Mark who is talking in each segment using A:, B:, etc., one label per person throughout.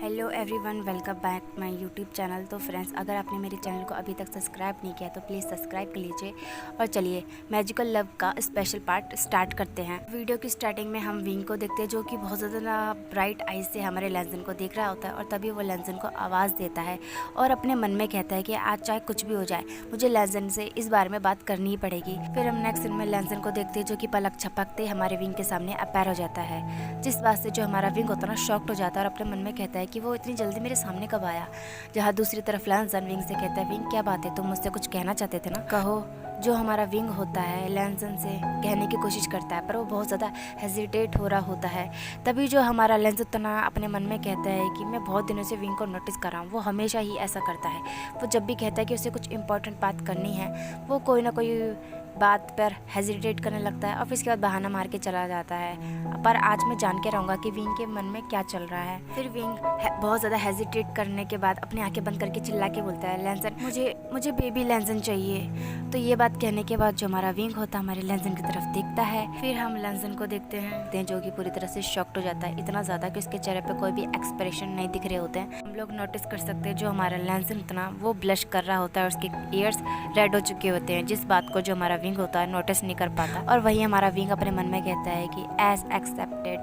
A: Hello everyone, welcome back my YouTube channel. तो friends, अगर आपने मेरे चैनल को अभी तक सब्सक्राइब नहीं किया तो प्लीज़ सब्सक्राइब कर लीजिए। और चलिए मैजिकल लव का स्पेशल पार्ट स्टार्ट करते हैं। वीडियो की स्टार्टिंग में हम विंग को देखते हैं, जो कि बहुत ज़्यादा ब्राइट आइज से हमारे लेंजन को देख रहा होता है। और तभी वो लेंजन को आवाज़ देता है और अपने मन में कहता है कि आज चाहे कुछ भी हो जाए, मुझे लेंजन से इस बारे में बात करनी ही पड़ेगी। फिर हम नेक्स्ट सीन में लेंजन को देखते हैं, जो कि पलक झपकते हमारे विंग के सामने अपैर हो जाता है, जिस बात से जो हमारा विंग होता है ना शॉक्ड हो जाता है और अपने मन में कहता है कि वो इतनी जल्दी मेरे सामने कब आया। जहाँ दूसरी तरफ लेंजन विंग से कहता है, विंग क्या बात है, तुम मुझसे कुछ कहना चाहते थे ना, कहो। जो हमारा विंग होता है लेंजन से कहने की कोशिश करता है, पर वो बहुत ज़्यादा हेजिटेट हो रहा होता है। तभी जो हमारा लेंजन तना अपने मन में कहता है कि मैं बहुत दिनों से विंग को नोटिस कर रहा हूँ, वो हमेशा ही ऐसा करता है। वो जब भी कहता है कि उसे कुछ इंपॉर्टेंट बात करनी है, वो कोई ना कोई बात पर हेजिटेट करने लगता है और फिर इसके बाद बहाना मार के चला जाता है। पर आज मैं जान के रहूँगा कि विंग के मन में क्या चल रहा है। फिर विंग बहुत ज़्यादा हेजिटेट करने के बाद अपनी आंखें बंद करके चिल्ला के बोलता है, लेंजन मुझे बेबी लेंजन चाहिए। तो ये बात कहने के बाद जो हमारा विंग होता है हमारे लेंजन की तरफ देखता है। फिर हम लेंजन को देखते हैं जो कि पूरी तरह से शॉक्ड हो जाता है, इतना ज़्यादा कि उसके चेहरे पे कोई भी एक्सप्रेशन नहीं दिख रहे होते हैं। हम लोग नोटिस कर सकते हैं जो हमारा लेंजन था ना वो ब्लश कर रहा होता है और उसके ईयर्स रेड हो चुके होते हैं, जिस बात को जो हमारा विंग होता है नोटिस नहीं कर पाता। और वही हमारा विंग अपने मन में कहता है कि एज एक्सेप्टेड,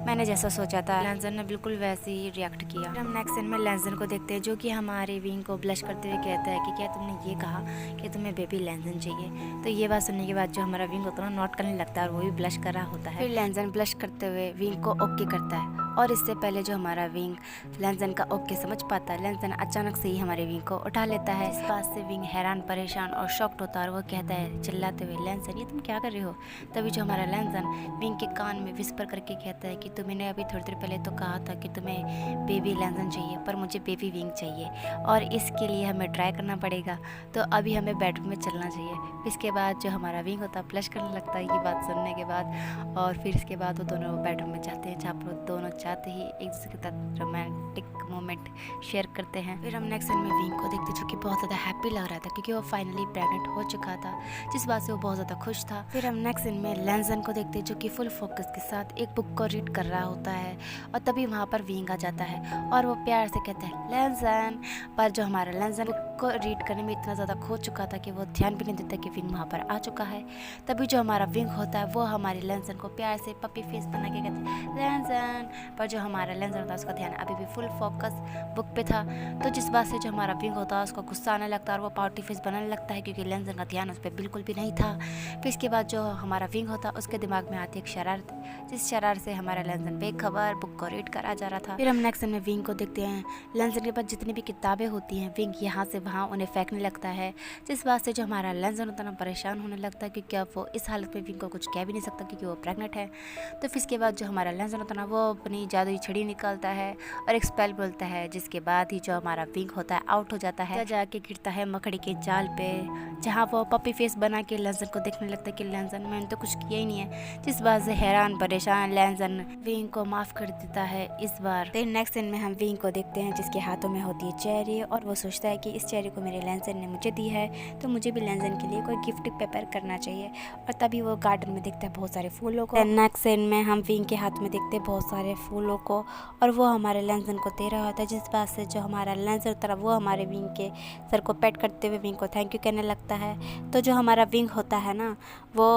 A: मैंने जैसा सोचा था लेंजन ने बिल्कुल वैसे ही रिएक्ट किया। हम नेक्स्ट सीन में लेंजन को देखते हैं, जो कि हमारे विंग को ब्लश करते हुए कहता है कि क्या तुमने ये कहा कि तुम्हें बेबी लेंजन चाहिए। तो ये बात सुनने के बाद जो हमारा विंग होता है नोट करने लगता है और वो भी ब्लश कर रहा होता है। फिर लेंजन ब्लश करते हुए विंग को ओके करता है और इससे पहले जो हमारा विंग लेंजन का ओके समझ पाता है, लेंजन अचानक से ही हमारे विंग को उठा लेता है। इस बात से विंग हैरान परेशान और शॉक्ड होता है और वो कहता है चिल्लाते हुए, लेंजन ये तुम क्या कर रहे हो। तभी जो हमारा लेंजन विंग के कान में विस्पर करके कहता है कि तुम्हें अभी थोड़ी देर पहले तो कहा था कि तुम्हें बेबी लेंजन चाहिए, पर मुझे बेबी विंग चाहिए और इसके लिए हमें ट्राई करना पड़ेगा। तो अभी हमें बेडरूम में चलना चाहिए। इसके बाद जो हमारा विंग होता है ब्लश करने लगता है ये बात सुनने के बाद। और फिर इसके बाद वो दोनों बेडरूम में जाते हैं, जहाँ पर दोनों चाहते ही एक दूसरे के साथ रोमांटिक मोमेंट शेयर करते हैं। फिर हम नेक्स्ट सीन में विंग को देखते जो कि बहुत ज़्यादा हैप्पी लग रहा था, क्योंकि वो फाइनली प्रेग्नेंट हो चुका था, जिस बात से वो बहुत ज़्यादा खुश था। फिर हम नेक्स्ट सीन में लेंजन को देखते जो कि फुल फोकस के साथ एक बुक को रीड कर रहा होता है। और तभी वहाँ पर विंग आ जाता है और वो प्यार से कहता है लेंजन। पर जो हमारा लेंजन बुक को रीड करने में इतना ज़्यादा खो चुका था कि वो ध्यान भी नहीं देता कि विंग वहाँ पर आ चुका है। तभी जो हमारा विंग होता है वो हमारे लेंजन को प्यार से पपी फेस बना के कहता है लेंजन। पर जो हमारा लेंजन होता है उसका ध्यान अभी भी फुल फोकस बुक पे था। तो जिस बात से जो हमारा विंग होता है उसको गुस्सा आने लगता है और वो पार्टी फेस बनाने लगता है, क्योंकि लेंजन का ध्यान उस पर बिल्कुल भी नहीं था। फिर इसके बाद जो हमारा विंग होता है उसके दिमाग में आती है एक शरारत, जिस शरारत से हमारा लेंजन बेखबर बुक को रीड करा जा रहा था। फिर हम नेक्स्ट में विंग को देखते हैं, लेंजन के पास जितनी भी किताबें होती हैं विंग यहाँ से वहाँ उन्हें फेंकने लगता है, जिस बात से जो हमारा लेंजन होता है परेशान होने लगता है, क्योंकि अब वो इस हालत में विंग को कुछ कह भी नहीं सकता क्योंकि वो प्रेग्नेंट है। तो फिर इसके बाद जो हमारा लेंजन होता है ना वो अपनी जादुई छड़ी निकालता है और एक स्पेल बोलता है, जिसके बाद ही जो हमारा विंग होता है आउट हो जाता है, जाके गिरता है मकड़ी के जाल पे, जहाँ वो पपी फेस बना के लेंजन को देखने लगता है कि लेंजन मैंने तो कुछ किया ही नहीं है। जिस बात से हैरान परेशान लेंजन विंग को माफ कर देता है इस बार। फिर नेक्स्ट सीन में हम विंग को देखते हैं जिसके हाथों में होती है चेरी, और वो सोचता है कि इस चेरी को मेरे लेंजन ने मुझे दी है तो मुझे भी लेंजन के लिए कोई गिफ्ट प्रिपेयर करना चाहिए। और तभी वो गार्डन में देखता है बहुत सारे फूलों को। नेक्स्ट सीन में हम विंग के हाथ में देखते हैं बहुत सारे फूलों को और वो हमारे लेंजन को दे रहा होता है, जिस बात से जो हमारा लेंजन तरफ वो हमारे विंग के सर को पेट करते हुए विंग को थैंक यू कहने लगता है। तो जो हमारा विंग होता है ना वो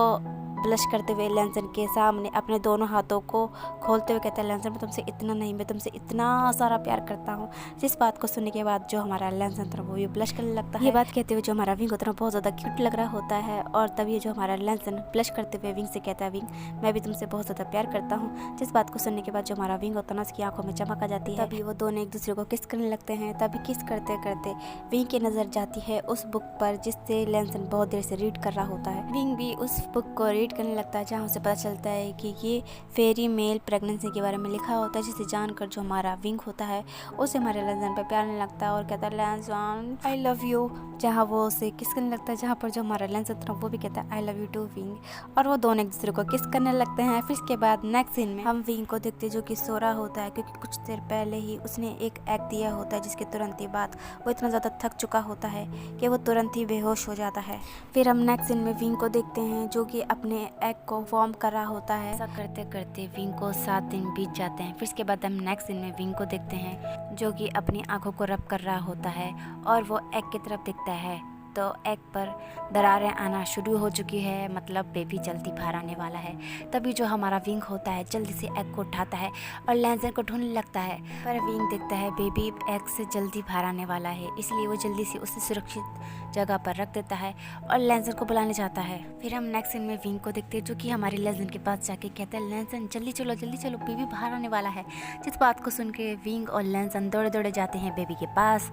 A: ब्लश करते हुए लेंजन के सामने अपने दोनों हाथों को खोलते हुए कहता है, लेंजन मैं तुमसे इतना नहीं, मैं तुमसे इतना सारा प्यार करता हूँ। जिस बात को सुनने के बाद जो हमारा लेंजन था वो ये ब्लश करने लगता है। ये बात कहते हुए जो हमारा विंग होता है बहुत ज़्यादा क्यूट लग रहा होता है। और तभी जो हमारा लेंजन ब्लश करते हुए विंग से कहता है, विंग मैं भी तुमसे बहुत ज़्यादा प्यार करता हूँ। जिस बात को सुनने के बाद जो हमारा विंग होता है ना उसकी आंखों में चमक आ जाती है। तभी वो दोनों एक दूसरे को किस करने लगते हैं। तभी किस करते करते विंग की नज़र जाती है उस बुक पर जिससे लेंजन बहुत देर से रीड कर रहा होता है। विंग भी उस बुक को रीड करने लगता है, जहाँ उसे पता चलता है कि ये फेरी मेल प्रेगनेंसी के बारे में लिखा होता है, जिसे जानकर जो हमारा विंग होता है उसे हमारे लेंजन पे प्यार नहीं लगता है और कहता है लेंजन आई लव यू। जहाँ वो उसे किस करने लगता है, जहाँ पर जो हमारा लेंजन था वो भी कहता है I love you too Wing, और वो दोनों एक दूसरे को किस करने लगते हैं। फिर इसके बाद नेक्स्ट सीन में हम विंग को देखते हैं जो कि सो रहा होता है, क्योंकि कुछ देर पहले ही उसने एक एग दिया होता है, जिसके तुरंत ही बाद वो इतना ज़्यादा थक चुका होता है कि वो तुरंत ही बेहोश हो जाता है। फिर हम नेक्स्ट सीन में विंग को देखते हैं जो कि अपने एग को फॉर्म कर रहा होता है। ऐसा करते करते विंग को 7 दिन बीत जाते हैं। फिर इसके बाद हम नेक्स्ट सीन में विंग को देखते हैं जो कि अपनी आंखों को रब कर रहा होता है और वो एग की तरफ दिखता है तो एग पर दरारें आना शुरू हो चुकी है, मतलब बेबी जल्दी बाहर आने वाला है। तभी जो हमारा विंग होता है जल्दी से एग को उठाता है और लेंसर को ढूंढने लगता है, पर विंग देखता है बेबी एग से जल्दी बाहर आने वाला है, इसलिए वो जल्दी से उसे सुरक्षित जगह पर रख देता है और लेंसर को बुलाने जाता है। फिर हम नेक्स्ट सीन में विंग को देखते हैं जो कि हमारे लेंसर के पास जाके कहता है, लेंसर जल्दी चलो बेबी बाहर आने वाला है। जिस बात को सुन के विंग और लेंसर दौड़े दौड़े जाते हैं बेबी के पास।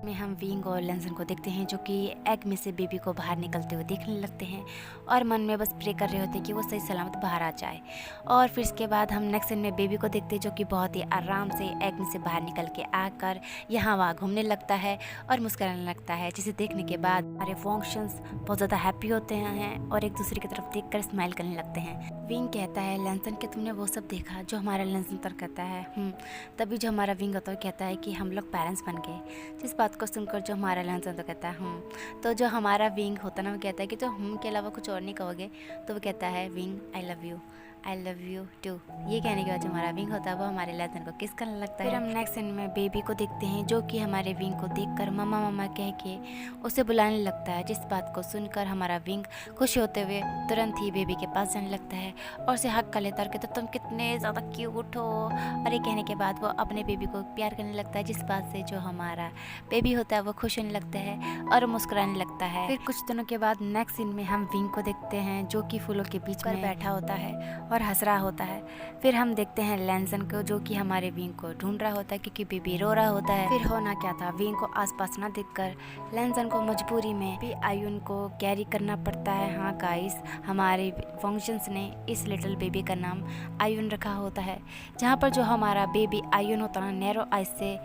A: में हम विंग और लेंसर को देखते हैं जो कि एग में से बेबी को बाहर निकलते हुए देखने लगते हैं और मन में बस प्रे कर रहे होते हैं कि वो सही सलामत बाहर आ जाए। और फिर इसके बाद हम नेक्स्ट सीन में बेबी को देखते हैं जो कि बहुत ही आराम से एग में से बाहर निकल के आकर यहाँ वहाँ घूमने लगता है और मुस्कुराने लगता है, जिसे देखने के बाद हमारे फंक्शंस बहुत ज़्यादा हैप्पी होते हैं और एक दूसरे की तरफ देख कर स्माइल करने लगते हैं। विंग कहता है, लेंसर कि तुमने वो सब देखा जो हमारा लेंसर पर कहता है। तभी जो हमारा विंग होता है कहता है कि हम लोग पेरेंट्स बन गए। जिस बात को सुनकर जो हमारा लेंसर तो कहता है तो जो हमारा विंग होता है ना वो कहता है कि तो के अलावा कुछ और नहीं कहोगे, तो वो कहता है Wing I love you too. ये कहने के बाद जो हमारा विंग होता है वो हमारे लेंसर को किस करने लगता है। फिर हम नेक्स्ट सीन में बेबी को देखते हैं जो कि हमारे विंग को देखकर मम्मा मम्मा कह के उसे बुलाने लगता है। जिस बात को सुनकर हमारा विंग खुश होते हुए तुरंत ही बेबी के पास जाने लगता है और उसे हक कर लेता है कि तो तुम कितने ज़्यादा क्यूट हो। और ये कहने के बाद वो अपने बेबी को प्यार करने लगता है, जिस बात से जो हमारा बेबी होता है वो खुश होने लगता है और मुस्कुराने लगता है। फिर कुछ दिनों के बाद नेक्स्ट सीन में हम विंग को देखते हैं जो कि फूलों के बीच में बैठा होता है और हंस रहा होता है। फिर हम देखते हैं लेंसर को जो कि हमारे विंग को ढूंढ रहा होता है क्योंकि बेबी रो रहा होता है। फिर होना क्या था, विंग को आसपास ना देखकर लेंसर को मजबूरी में भी आयुन को कैरी करना पड़ता है। हाँ गाइस, हमारे फंक्शंस ने इस लिटिल बेबी का नाम आयुन रखा होता है, जहाँ पर जो हमारा बेबी आयुन होता है नैरो आइज से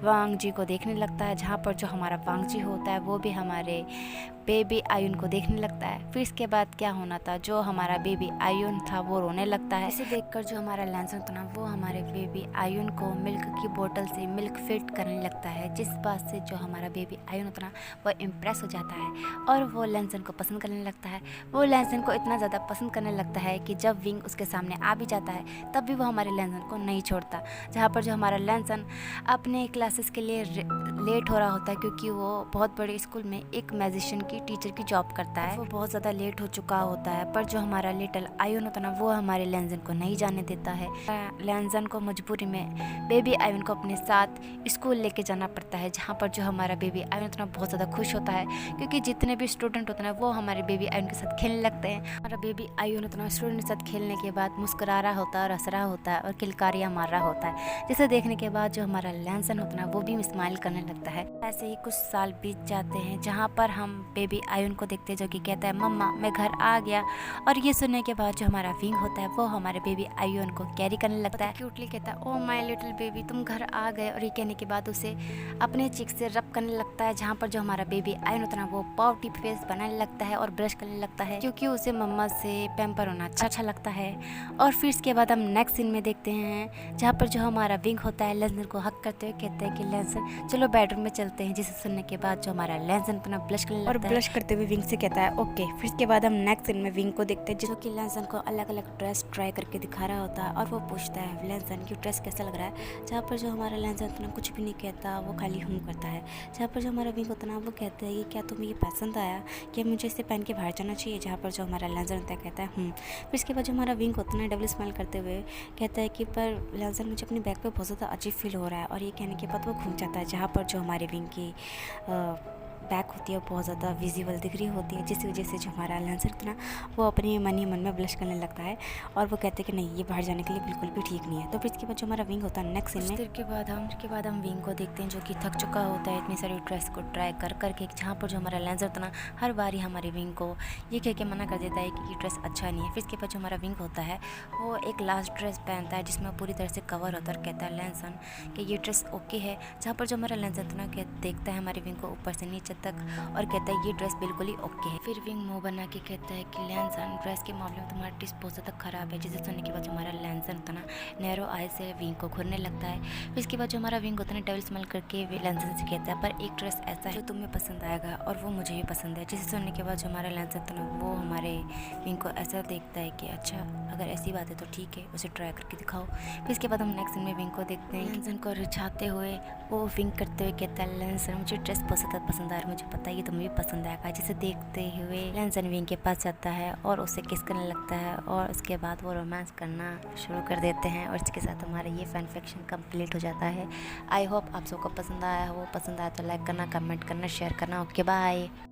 A: वांग जी को देखने लगता है, जहाँ पर जो हमारा वांग जी होता है वो भी हमारे बेबी आयुन को देखने लगता है। फिर इसके बाद क्या होना था, जो हमारा बेबी आयुन था वो रोने लगता है। इसे देखकर जो हमारा लेंसर था ना वो हमारे बेबी आयुन को मिल्क की बोतल से मिल्क फीड करने लगता है, जिस बात से जो हमारा बेबी आयुन होता ना वो इम्प्रेस हो जाता है और वो लेंसर को पसंद करने लगता है। वो लेंसर को इतना ज़्यादा पसंद करने लगता है कि जब विंग उसके सामने आ भी जाता है तब भी वो हमारे लेंसर को नहीं छोड़ता। जहाँ पर जो हमारा लेंसर अपने क्लासेस के लिए लेट हो रहा होता है क्योंकि वो बहुत बड़े स्कूल में एक मैजिशियन की टीचर की जॉब करता है, वो बहुत ज़्यादा लेट हो चुका होता है। पर जो हमारा लिटिल आयुन होता है ना वो हमारे लेंसर को नहीं जाने देता है। लेंसर को मजबूरी में बेबी आयुन को अपने साथ स्कूल लेके जाना पड़ता है, जहाँ पर जो हमारा बेबी आयुन होता है बहुत ज़्यादा खुश होता है क्योंकि जितने भी स्टूडेंट होते हैं वो हमारे बेबी आयुन के साथ खेलने लगते हैं। हमारा बेबी आयुन होता है स्टूडेंट के साथ खेलने के बाद मुस्कुरा रहा होता है और हंस रहा होता है और किलकारियाँ मार रहा होता है, जिसे देखने के बाद जो हमारा लेंसर होता है वो भी स्माइल करने लगता है। ऐसे ही कुछ साल बीत जाते हैं जहाँ पर हम बेबी आयुन को देखते हैं जो कि कहता है मम्मा मैं घर आ गया। और ये सुनने के बाद जो हमारा विंग होता है वो हमारे बेबी आयुन को कैरी करने लगता है, क्यूटली कहता है ओ माय लिटिल बेबी तुम घर आ गए। और ये कहने के बाद उसे अपने चिक से रब करने लगता है, जहाँ पर जो हमारा बेबी आयुन होता है वो पाउटी फेस बनाने लगता है और ब्रश करने लगता है क्योंकि उसे मम्मा से पैम्पर होना अच्छा लगता है। और फिर इसके बाद हम नेक्स्ट सीन में देखते हैं जहाँ पर जो हमारा विंग होता है लेंसर को हक करते हुए कहते हैं कि लेंसर चलो बेडरूम में चलते हैं, जिसे सुनने के बाद जो हमारा लेंसर अपना ब्लश करने लगता है और ब्लश करते हुए विंग से कहता है ओके। फिर इसके बाद हम नेक्स्ट सीन में विंग को देखते हैं जो कि लेंसर को अलग अलग ड्रेस ट्राई करके दिखा रहा होता है और वो पूछता है लेंसर की ड्रेस कैसा लग रहा है, जहाँ पर जो हमारा लेंसर उतना कुछ भी नहीं कहता, वो खाली करता है। जहाँ पर जो हमारा विंग होता है वो कहता है कि क्या तुम्हें ये पसंद आया, क्या मुझे इसे पहन के बाहर जाना चाहिए, जहाँ पर जो हमारा लेंसर होता है कहता है फिर इसके बाद जो हमारा विंग होता है डबल स्माइल करते हुए कहता है कि पर लेंसर मुझे अपनी बैग पे बहुत ज़्यादा अजीब फील हो रहा है। और ये कहने के बाद वो घूम जाता है, जहाँ पर जो हमारे विंग की बैक होती है बहुत ज़्यादा विजिबल दिख रही होती है, जिस वजह से जो हमारा लेंसर होता है ना वो अपने मन ही मन में ब्लश करने लगता है और वो कहते हैं कि नहीं ये बाहर जाने के लिए बिल्कुल भी ठीक नहीं है। तो फिर इसके बाद जो हमारा विंग होता है नेक्स्ट सीन में के बाद हम विंग को देखते हैं जो कि थक चुका होता है इतनी सारी ड्रेस को ट्राई कर करके, जहाँ पर जो हमारा लेंसर होता है ना हर बार ही हमारे विंग को ये कह के मना कर देता है कि ये ड्रेस अच्छा नहीं है। फिर इसके बाद जो हमारा विंग होता है वो एक लास्ट ड्रेस पहनता है जिसमें पूरी तरह से कवर होता है और कहता है लेंसर कि ये ड्रेस ओके है, जहाँ पर जो हमारा लेंसर होता है ना देखता है हमारे विंग को ऊपर से नीचे तक और कहता है ये ड्रेस बिल्कुल ही ओके है। फिर विंग मुंह बना के कहता है कि लैंसन ड्रेस के मामले में तुम्हारा टेस्ट बहुत ज़्यादा ख़राब है। जिसे सुनने के बाद जो हमारा लैंसन होता ना नैरो आई से विंग को घूरने लगता है। फिर इसके बाद जो हमारा विंग होता है डेविल स्मेल करके लैंसन से कहता है पर एक ड्रेस ऐसा है जो तुम्हें पसंद आएगा और वो मुझे भी पसंद है। जिसे सुनने के बाद जो हमारा लैंसन होता है वो हमारे विंग को ऐसा देखता है कि अच्छा अगर ऐसी बात है तो ठीक है, उसे ट्राई करके दिखाओ। फिर इसके बाद हम नेक्स्ट सीन में विंग को देखते हैं। लैंसन को रिझाते हुए वो विंग करते हुए कहता है लैंसन मुझे ड्रेस बहुत ज़्यादा पसंद आ रहा है, मुझे पता है कि तुम्हें भी पसंद आएगा। जिसे देखते हुए लैंसन विंग के पास जाता है और उसे किस करने लगता है और उसके बाद वो रोमांस करना शुरू कर देते हैं और इसके साथ हमारा ये फैन फिक्शन कंप्लीट हो जाता है। आई होप आप सबको पसंद आया हो। पसंद आया तो लाइक करना, कमेंट करना, शेयर करना। Okay bye.